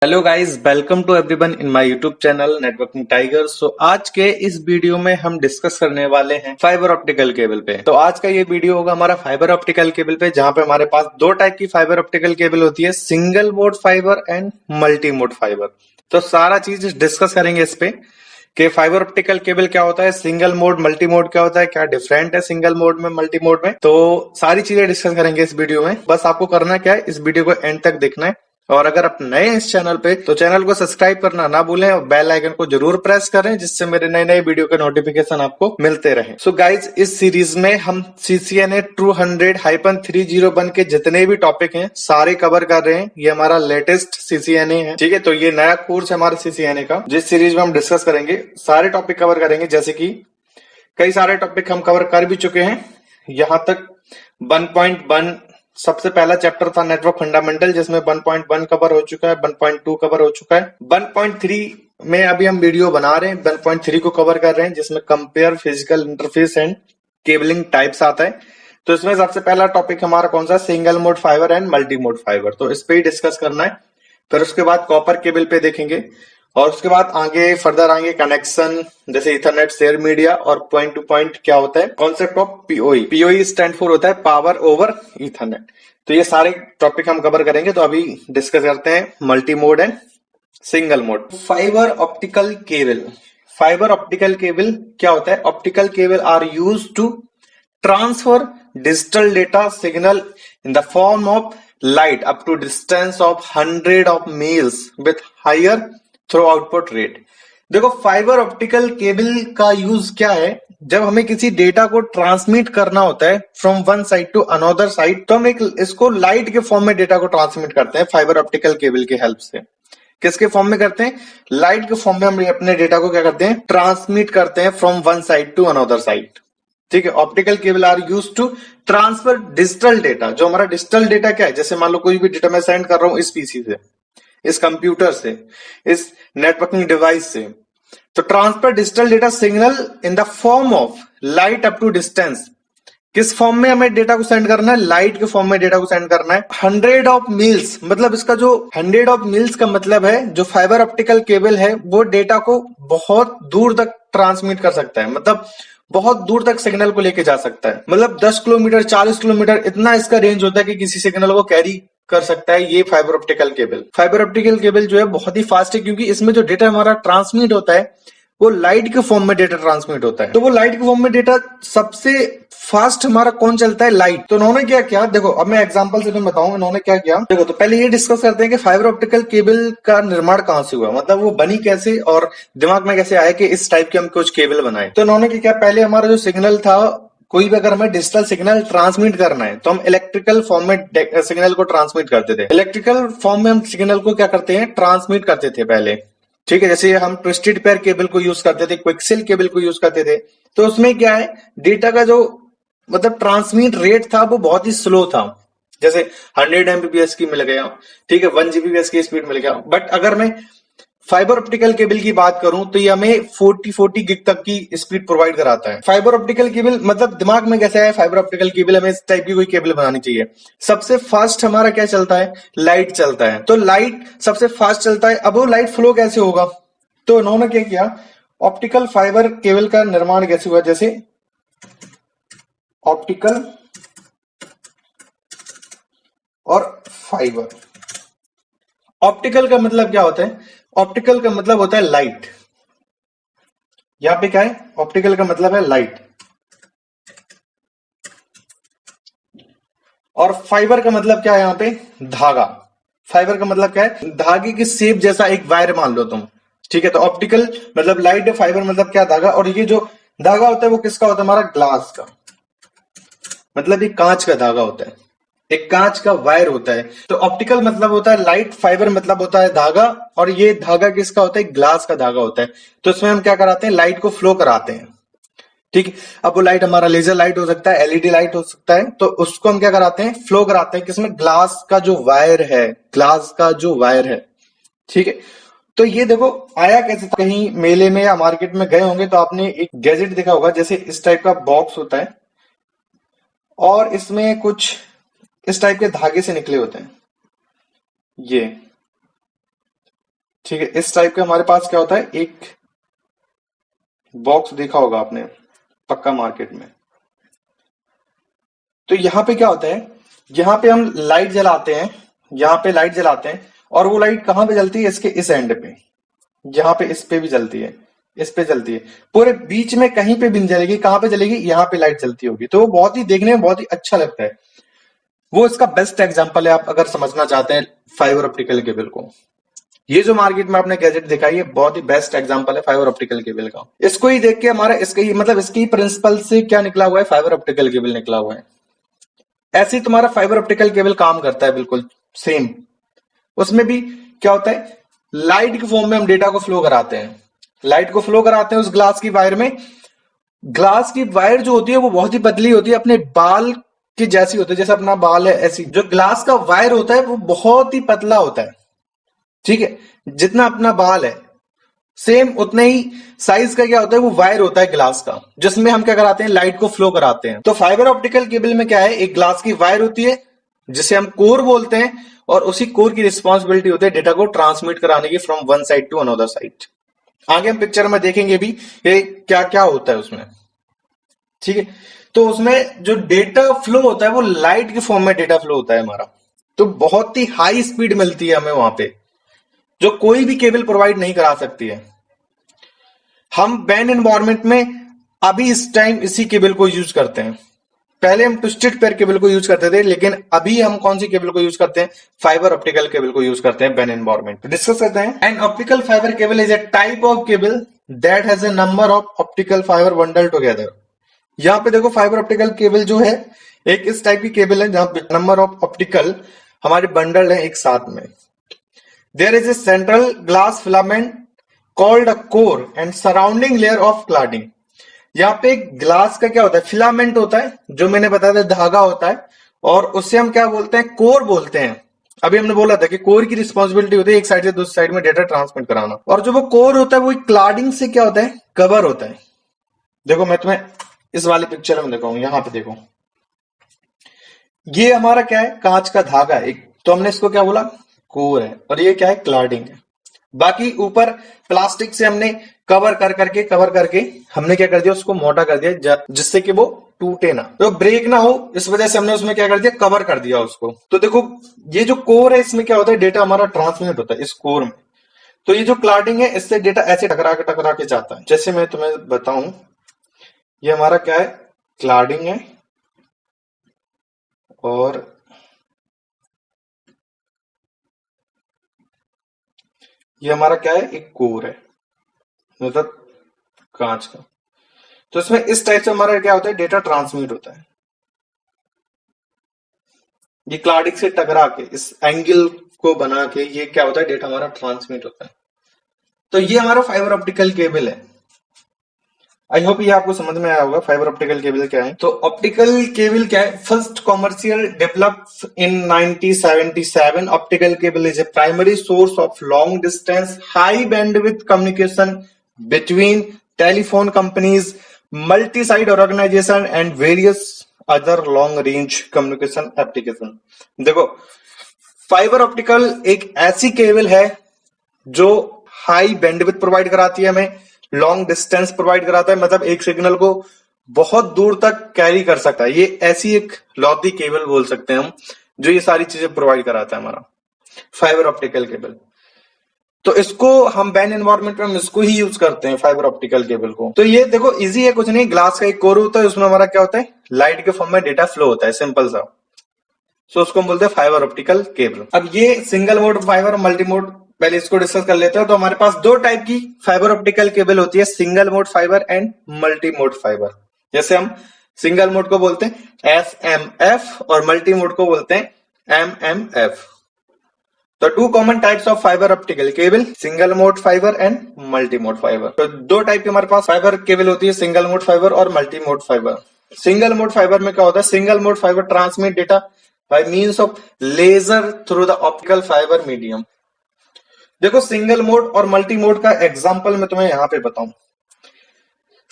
Hello guys, welcome to everyone in my YouTube channel networking tiger. सो आज के इस वीडियो में हम डिस्कस करने वाले हैं फाइबर ऑप्टिकल केबल पे। तो आज का ये वीडियो होगा हमारा फाइबर ऑप्टिकल केबल पे, जहां पे हमारे पास दो टाइप की फाइबर ऑप्टिकल केबल होती है, single mode fibre and multi mode fibre. तो सारा चीज डिस्कस करेंगे इस पे कि फाइबर ऑप्टिकल केबल क्या होता है, सिंगल मोड मल्टी मोड क्या होता है, क्या डिफरेंट है सिंगल मोड में मल्टी मोड में। तो सारी चीजें डिस्कस करेंगे इस वीडियो में। बस आपको करना क्या है, इस वीडियो को एंड तक देखना है। और अगर आप नए हैं इस चैनल पे तो चैनल को सब्सक्राइब करना ना भूलें और बेल आइकन को जरूर प्रेस करें, जिससे मेरे नए नए वीडियो के नोटिफिकेशन आपको मिलते रहें। सो गाइज, इस सीरीज में हम CCNA 200-301 के जितने भी टॉपिक हैं सारे कवर कर रहे हैं। ये हमारा लेटेस्ट CCNA है, ठीक है। तो ये नया कोर्स है हमारे CCNA का, जिस सीरीज में हम डिस्कस करेंगे, सारे टॉपिक कवर करेंगे। जैसे कि कई सारे टॉपिक हम कवर कर भी चुके हैं यहां तक। 1.1 सबसे पहला चैप्टर था नेटवर्क फंडामेंटल, जिसमें 1.1 कवर हो चुका है, 1.2 कवर हो चुका है। 1.3 में अभी हम वीडियो बना रहे हैं, 1.3 को कवर कर रहे हैं, जिसमें compare physical interface and cabling types आता है। तो इसमें सबसे पहला टॉपिक हमारा कौन सा, single mode fibre and multi mode fibre. तो इस पे ही डिस्कस करना है। फिर उसके बाद कॉपर केबल पे देखेंगे, और उसके बाद आगे फर्दर आएंगे कनेक्शन, जैसे इथरनेट, शेयर मीडिया, और पॉइंट टू पॉइंट क्या होता है, concept of PoE. PoE stand for होता है पावर ओवर इथरनेट। तो ये सारे टॉपिक हम कवर करेंगे। तो अभी डिस्कस करते हैं multi mode and single mode. Fibre optical cable. Fibre optical cable क्या होता है, optical cable are use to transfer digital data signal in the form of light up to distance of 100 of miles with higher through output rate। देखो, fibre optical cable का use क्या है, जब हमें किसी डेटा को ट्रांसमिट करना होता है from one side to another side, तो हम इसको लाइट के फॉर्म में डेटा को ट्रांसमिट करते हैं फाइबर ऑप्टिकल केबल की हेल्प से। किसके फॉर्म में करते हैं, लाइट के फॉर्म में हम अपने डेटा को क्या करते हैं, ट्रांसमिट करते हैं from one side to another side, ठीक है। Optical cable are use to transfer digital data. जो हमारा डिजिटल डेटा क्या है, जैसे मान लो कोई भी डेटा मैं सेंड कर रहा हूं इस पीसी से, इस कंप्यूटर से, इस नेटवर्किंग डिवाइस से, तो transfer digital data signal in the form of light up to distance. किस फॉर्म में हमें डेटा को सेंड करना है, लाइट के फॉर्म में डेटा को सेंड करना है। 100 ऑफ मील्स, मतलब इसका जो 100 ऑफ मील्स का मतलब है, जो फाइबर ऑप्टिकल केबल है वो डेटा को बहुत दूर तक ट्रांसमिट कर सकता है, मतलब बहुत दूर तक सिग्नल को लेके जा सकता है। मतलब 10 किलोमीटर, 40 किलोमीटर, इतना इसका रेंज होता है कि किसी सिग्नल को कैरी कर सकता है ये fibre optical cable. Fibre optical cable जो है बहुत ही फास्ट है, क्योंकि इसमें जो डेटा हमारा ट्रांसमिट होता है वो लाइट के फॉर्म में डेटा ट्रांसमिट होता है। तो वो लाइट के फॉर्म में डेटा सबसे फास्ट हमारा कौन चलता है, लाइट। तो उन्होंने क्या किया, देखो अब मैं एग्जांपल से तुम्हें बताऊं इन्होंने क्या किया। देखो, तो पहले ये डिस्कस करते हैं कि फाइबर ऑप्टिकल केबल का निर्माण कहां से हुआ, मतलब वो बनी कैसे और दिमाग में कैसे आया कि इस टाइप के हम कुछ केबल बनाए। तो इन्होंने क्या किया, पहले हमारा जो सिग्नल था, कोई भी अगर हमें डिजिटल सिग्नल ट्रांसमिट करना है तो हम इलेक्ट्रिकल फॉर्म में सिग्नल को ट्रांसमिट करते थे। इलेक्ट्रिकल फॉर्म में हम सिग्नल को क्या करते हैं, ट्रांसमिट करते थे पहले, ठीक है। जैसे हम ट्विस्टेड पेयर केबल को यूज करते थे, क्विकसेल केबल को यूज करते थे। तो उसमें क्या है, डेटा का जो मतलब ट्रांसमिट रेट था वो बहुत ही स्लो था। जैसे 100 Mbps की मिल गया, ठीक है, 1 Gbps की स्पीड मिल गया। बट अगर मैं फाइबर ऑप्टिकल केबल की बात करूं तो ये हमें 40 गिग तक की स्पीड प्रोवाइड कराता है। फाइबर ऑप्टिकल केबल, मतलब दिमाग में कैसे है, फाइबर ऑप्टिकल केबल हमें इस टाइप की कोई केबल बनानी चाहिए। सबसे फास्ट हमारा क्या चलता है, लाइट चलता है। तो लाइट सबसे फास्ट चलता है। अब वो लाइट फ्लो कैसे होगा, तो उन्होंने क्या किया, ऑप्टिकल फाइबर केबल का निर्माण कैसे हुआ, जैसे ऑप्टिकल और फाइबर। ऑप्टिकल का मतलब क्या होता है, ऑप्टिकल का मतलब होता है लाइट। यहां पे क्या है, ऑप्टिकल का मतलब है लाइट, और फाइबर का मतलब क्या है यहां पे, धागा। फाइबर का मतलब क्या है, धागे की शेप जैसा एक वायर मान लो तुम, ठीक है। तो ऑप्टिकल मतलब लाइट, फाइबर मतलब क्या, धागा। और ये जो धागा होता है वो किसका होता है, हमारा ग्लास का, मतलब ये कांच का धागा होता है, एक कांच का वायर होता है। तो ऑप्टिकल मतलब होता है लाइट, फाइबर मतलब होता है धागा, और ये धागा किसका होता है, ग्लास का धागा होता है। तो इसमें हम क्या कराते हैं, लाइट को फ्लो कराते हैं, ठीक है। अब वो लाइट हमारा लेजर लाइट हो सकता है, एलईडी लाइट हो सकता है। तो उसको हम क्या कराते हैं, फ्लो कराते हैं, किसमें, ग्लास का जो वायर है, ग्लास का जो वायर है, ठीक है। तो ये देखो आया कैसे, कहीं मेले में या मार्केट में गए होंगे तो आपने एक गैजेट देखा होगा, जैसे इस टाइप का बॉक्स होता है और इसमें कुछ इस टाइप के धागे से निकले होते हैं ये, ठीक है, इस टाइप का हमारे पास क्या होता है, एक बॉक्स देखा होगा आपने पक्का मार्केट में। तो यहाँ पे क्या होता है, यहाँ पे हम लाइट जलाते हैं, यहाँ पे लाइट जलाते हैं, और वो लाइट कहाँ पे जलती है, इसके इस एंड पे, यहाँ पे इस पे भी जलती है, इस पे जलती है, पूरे बीच में कहीं पे भी नहीं जलेगी। कहाँ पे जलेगी, यहाँ पे लाइट जलती होगी। तो वो बहुत ही देखने में बहुत ही अच्छा लगता है। वो इसका बेस्ट एग्जांपल है, आप अगर समझना चाहते हैं फाइबर ऑप्टिकल केबल को। ये जो मार्केट में आपने गैजेट दिखाई है, बहुत ही बेस्ट एग्जांपल है फाइबर ऑप्टिकल केबल का। इसको ही देख के हमारा इसके ही मतलब इसकी प्रिंसिपल से क्या निकला हुआ है, फाइबर ऑप्टिकल केबल निकला हुआ है। ऐसे ही तुम्हारा फाइबर ऑप्टिकल केबल काम करता है बिल्कुल सेम। उसमें भी क्या होता है, लाइट के फॉर्म में हम डेटा को फ्लो कराते हैं, लाइट को फ्लो कराते हैं उस ग्लास की वायर में। ग्लास की वायर जो होती है वो बहुत ही पतली होती है, अपने बाल की जैसी होती है, जैसे अपना बाल है ऐसी। जो ग्लास का वायर होता है वो बहुत ही पतला होता है, ठीक है, जितना अपना बाल है सेम उतने ही साइज का क्या होता है, वो वायर होता है ग्लास का, जिसमें हम क्या कराते हैं, लाइट को फ्लो कराते हैं। तो फाइबर ऑप्टिकल केबल में क्या है, एक ग्लास की वायर होती है जिसे हम कोर बोलते हैं, और उसी कोर की रिस्पॉन्सिबिलिटी होती है डेटा को ट्रांसमिट कराने की from one side to another side. आगे हम पिक्चर में देखेंगे भी ये क्या क्या होता है उसमें, ठीक है। तो उसमें जो डेटा फ्लो होता है वो लाइट के फॉर्म में डेटा फ्लो होता है हमारा। तो बहुत ही हाई स्पीड मिलती है हमें वहां पे, जो कोई भी केबल प्रोवाइड नहीं करा सकती है। हम बैन एनवायरमेंट में अभी इस टाइम इसी केबल को यूज करते हैं। पहले हम ट्विस्टेड पेयर केबल को यूज करते थे, लेकिन अभी हम कौन सी केबल को यूज करते हैं, फाइबर ऑप्टिकल केबल को यूज करते हैं बैन एनवायरमेंट। डिस्कस करते हैं। An optical fibre cable is a type of cable that has a number of optical fibre bundle together. यहाँ पे देखो फाइबर ऑप्टिकल केबल जो है एक इस टाइप की केबल है जहां पे नंबर ऑफ ऑप्टिकल हमारे बंडल है एक साथ में। There is a central glass filament called a core and surrounding layer of cladding. यहाँ पे एक ग्लास का क्या होता है, फिलामेंट होता है, जो मैंने बताया था धागा होता है, और उससे हम क्या बोलते हैं, कोर बोलते हैं। अभी हमने बोला था कि कोर की रिस्पॉन्सिबिलिटी होती है एक साइड से दूसरी साइड में डेटा ट्रांसमिट कराना, और जो वो कोर होता है वो क्लाडिंग से क्या होता है, कवर होता है। देखो मैं तुम्हें इस वाले पिक्चर में दिखाऊं, यहां पे देखो, ये हमारा क्या है, कांच का धागा है एक, तो हमने इसको क्या बोला, कोर है, और ये क्या है, क्लाडिंग है। बाकी ऊपर प्लास्टिक से हमने कवर करके हमने क्या कर दिया, उसको मोटा कर दिया, जिससे कि वो टूटे ना, तो ब्रेक ना हो, इस वजह से हमने उसमें क्या कर दिया, कवर कर दिया उसको। तो देखो ये जो कोर है इसमें क्या होता है, डेटा हमारा ट्रांसमिट होता है इस कोर में। तो ये जो क्लाडिंग है इससे डेटा ऐसे टकरा के जाता है। जैसे मैं तुम्हें बताऊं, ये हमारा क्या है, क्लाडिंग है, और ये हमारा क्या है, एक कोर है, मतलब कांच का। तो इसमें इस टाइप से हमारा क्या होता है, डेटा ट्रांसमिट होता है। ये क्लाडिंग से टकरा के इस एंगल को बना के ये क्या होता है, डेटा हमारा ट्रांसमिट होता है। तो ये हमारा फाइबर ऑप्टिकल केबल है। आई होप ये आपको समझ में आया होगा फाइबर ऑप्टिकल केबल क्या है। तो ऑप्टिकल केबल क्या है, first commercial developed in 1977। Optical cable is a primary source of long distance high bandwidth communication between telephone companies, multi site organization and various other long range communication application. देखो fibre optical एक ऐसी cable है जो high bandwidth provide कराती है हमें, long distance provide कराता है, मतलब एक सिग्नल को बहुत दूर तक कैरी कर सकता है। ये ऐसी एक लौती केबल बोल सकते हैं हम, जो ये सारी चीजें प्रोवाइड कराता है हमारा फाइबर ऑप्टिकल केबल। तो इसको हम बैन एनवायरमेंट में हम इसको ही यूज करते हैं, फाइबर ऑप्टिकल केबल को। तो ये देखो इजी है, कुछ नहीं, ग्लास का एक कोर होता है, उसमें हमारा क्या होता है, लाइट के फॉर्म में डेटा फ्लो होता है, सिंपल सा। सो उसको हम बोलते हैं फाइबर ऑप्टिकल केबल। अब ये single mode fibre, multi mode, पहले इसको डिस्कस कर लेते हैं। तो हमारे पास दो टाइप की फाइबर ऑप्टिकल केबल होती है, single mode fibre and multi mode fibre. जैसे हम सिंगल मोड को बोलते हैं SMF और मल्टी मोड को बोलते हैं MMF। तो two common types of fibre optical cable, single mode fibre and multi mode fibre. तो दो टाइप की हमारे पास फाइबर केबल होती है, सिंगल मोड फाइबर और multi mode fibre. Single mode fibre में क्या होता है, single mode fibre transmit data by means of laser through the optical fibre medium. देखो सिंगल मोड और मल्टी मोड का एग्जांपल मैं तुम्हें यहां पे बताऊं।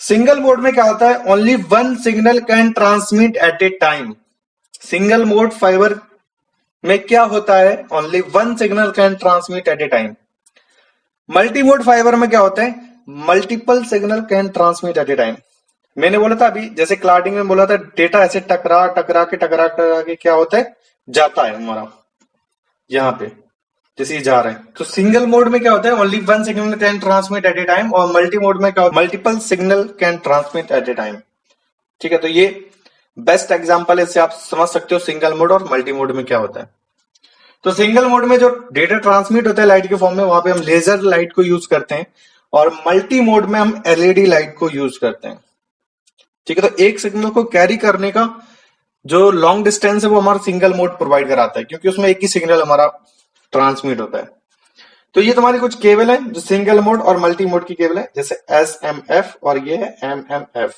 सिंगल मोड में क्या होता है, only one signal can transmit at a time. Single mode fibre में क्या होता है, only one signal can transmit at a time. Multi mode fibre में क्या होता है, multiple signal can transmit at a time. मैंने बोला था अभी, जैसे क्लाउडिंग में बोला था, डेटा ऐसे टकरा के क्या होता है, जाता है हमारा यहाँ पे, जैसे ये जा रहा है। तो सिंगल मोड में क्या होता है, only one signal can transmit at a time, और मल्टी मोड में क्या होता है, multiple signal can transmit at a time. ठीक है, तो ये बेस्ट एग्जांपल है, इससे आप समझ सकते हो सिंगल मोड और मल्टी मोड में क्या होता है। तो सिंगल मोड में जो डेटा ट्रांसमिट होता है लाइट के फॉर्म में, वहां पे हम लेजर लाइट को यूज करते हैं, और मल्टी मोड में हम एलईडी लाइट को यूज करते हैं। ठीक है, तो एक सिग्नल को कैरी करने का जो लॉन्ग डिस्टेंस है वो हमारा सिंगल मोड प्रोवाइड कराता है, क्योंकि उसमें एक ही सिग्नल हमारा ट्रांसमिट होता है। तो ये तुम्हारी कुछ केबल है जो सिंगल मोड और मल्टी मोड की केबल है, जैसे SMF और ये है MMF।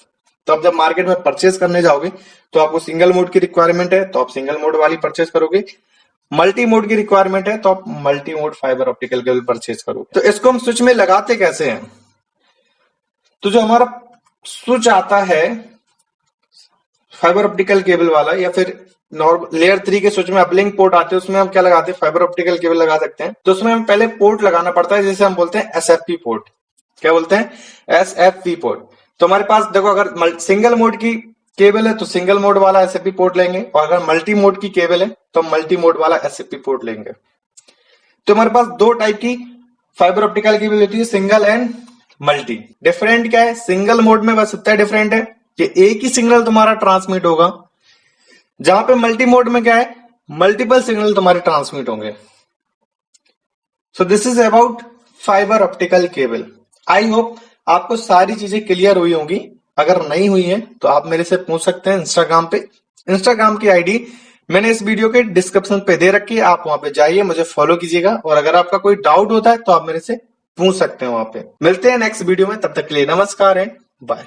तो आप जब मार्केट में परचेज करने जाओगे तो आपको सिंगल मोड की रिक्वायरमेंट है तो आप सिंगल मोड वाली परचेज करोगे, मल्टी मोड की रिक्वायरमेंट है तो आप multi mode fibre optical cable purchase करोगे। तो इसको हम स्विच में लगाते कैसे हैं, तो जो हमारा स्विच आता है फाइबर ऑप्टिकल केबल वाला, या फिर नॉर्मल लेयर 3 के स्विच में अपलिंक पोर्ट आते हैं, उसमें हम क्या लगाते हैं, फाइबर ऑप्टिकल केबल लगा सकते हैं। तो उसमें हम पहले पोर्ट लगाना पड़ता है, जिसे हम बोलते हैं SFP पोर्ट। क्या बोलते हैं, SFP पोर्ट। तो हमारे पास देखो, अगर सिंगल मोड की केबल है तो सिंगल मोड वाला SFP पोर्ट लेंगे, और अगर मल्टी मोड की केबल है तो मल्टी मोड वाला SFP पोर्ट लेंगे। तो हमारे पास दो टाइप की फाइबर ऑप्टिकल केबल होती है, सिंगल एंड मल्टी। डिफरेंट क्या है, सिंगल मोड में बस इतना डिफरेंट है कि एक ही सिग्नल तुम्हारा ट्रांसमिट होगा, जहां पे मल्टी मोड में क्या है, मल्टीपल सिग्नल तुम्हारे ट्रांसमिट होंगे। So this is about fibre optical cable. I hope आपको सारी चीजें क्लियर हुई होंगी। अगर नहीं हुई है तो आप मेरे से पूछ सकते हैं इंस्टाग्राम पे। इंस्टाग्राम की आईडी मैंने इस वीडियो के डिस्क्रिप्शन पे दे रखी है, आप वहां पे जाइए, मुझे फॉलो कीजिएगा, और अगर आपका कोई डाउट होता है तो आप मेरे से पूछ सकते हैं वहां पे। मिलते हैं नेक्स्ट वीडियो में, तब तक के लिए नमस्कार एंड बाय।